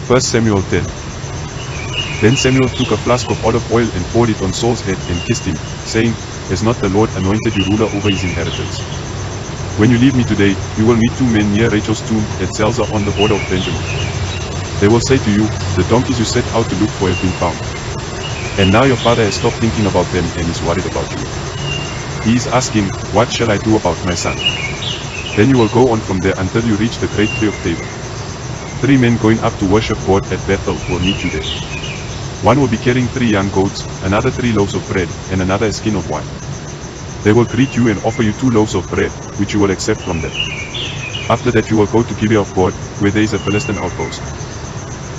1 Samuel 10. Then Samuel took a flask of olive oil and poured it on Saul's head and kissed him, saying, Has not the Lord anointed you ruler over his inheritance? When you leave me today, you will meet 2 men near Rachel's tomb at Zelzah on the border of Benjamin. They will say to you, The donkeys you set out to look for have been found. And now your father has stopped thinking about them and is worried about you. He is asking, What shall I do about my son? Then you will go on from there until you reach the great tree of Tabor. 3 men going up to worship God at Bethel will meet you there. One will be carrying 3 young goats, another 3 loaves of bread, and another a skin of wine. They will greet you and offer you 2 loaves of bread, which you will accept from them. After that you will go to Gibeah of God, where there is a Philistine outpost.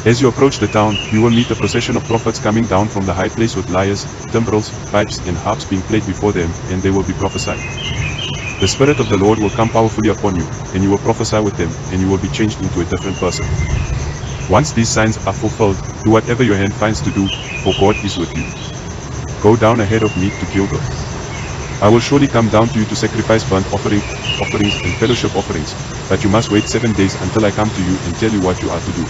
As you approach the town, you will meet a procession of prophets coming down from the high place with lyres, timbrels, pipes, and harps being played before them, and they will be prophesying. The Spirit of the Lord will come powerfully upon you, and you will prophesy with them, and you will be changed into a different person. Once these signs are fulfilled, do whatever your hand finds to do, for God is with you. Go down ahead of me to Gilgal. I will surely come down to you to sacrifice burnt offerings and fellowship offerings, but you must wait 7 days until I come to you and tell you what you are to do.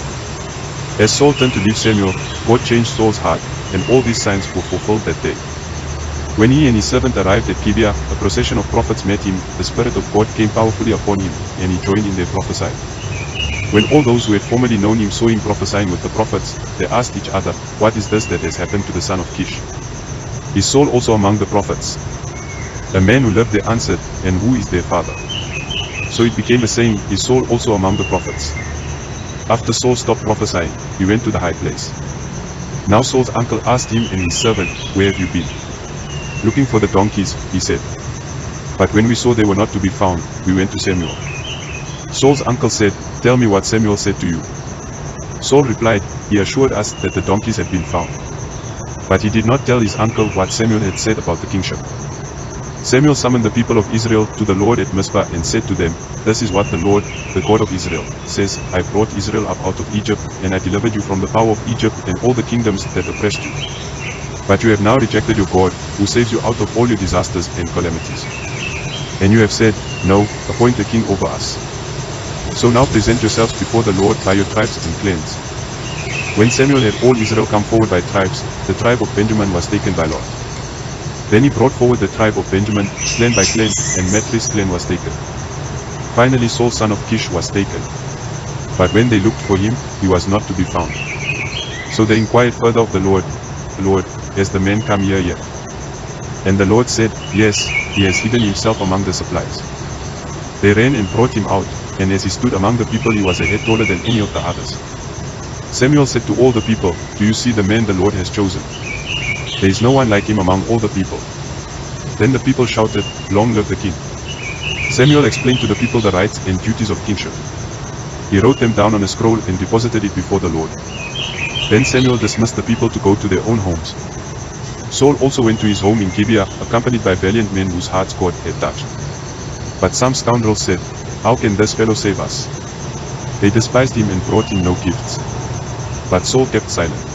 As Saul turned to leave Samuel, God changed Saul's heart, and all these signs were fulfilled that day. When he and his servant arrived at Gibeah, a procession of prophets met him, the Spirit of God came powerfully upon him, and he joined in their prophesying. When all those who had formerly known him saw him prophesying with the prophets, they asked each other, What is this that has happened to the son of Kish? Is Saul also among the prophets? A man who lived there answered, And who is their father? So it became a saying, Is Saul also among the prophets? After Saul stopped prophesying, he went to the high place. Now Saul's uncle asked him and his servant, Where have you been? Looking for the donkeys, he said. But when we saw they were not to be found, we went to Samuel. Saul's uncle said, Tell me what Samuel said to you. Saul replied, He assured us that the donkeys had been found. But he did not tell his uncle what Samuel had said about the kingship. Samuel summoned the people of Israel to the Lord at Mizpah and said to them, This is what the Lord, the God of Israel, says, I brought Israel up out of Egypt, and I delivered you from the power of Egypt and all the kingdoms that oppressed you. But you have now rejected your God, who saves you out of all your disasters and calamities. And you have said, No, appoint a king over us. So now present yourselves before the Lord by your tribes and clans. When Samuel had all Israel come forward by tribes, the tribe of Benjamin was taken by lot. Then he brought forward the tribe of Benjamin, clan by clan, and Matri's clan was taken. Finally Saul son of Kish was taken. But when they looked for him, he was not to be found. So they inquired further of the Lord, Has the man come here yet? And the Lord said, Yes, he has hidden himself among the supplies. They ran and brought him out, and as he stood among the people he was a head taller than any of the others. Samuel said to all the people, Do you see the man the Lord has chosen? There is no one like him among all the people. Then the people shouted, Long live the king. Samuel explained to the people the rights and duties of kingship. He wrote them down on a scroll and deposited it before the Lord. Then Samuel dismissed the people to go to their own homes. Saul also went to his home in Gibeah, accompanied by valiant men whose hearts God had touched. But some scoundrels said, How can this fellow save us? They despised him and brought him no gifts. But Saul kept silent.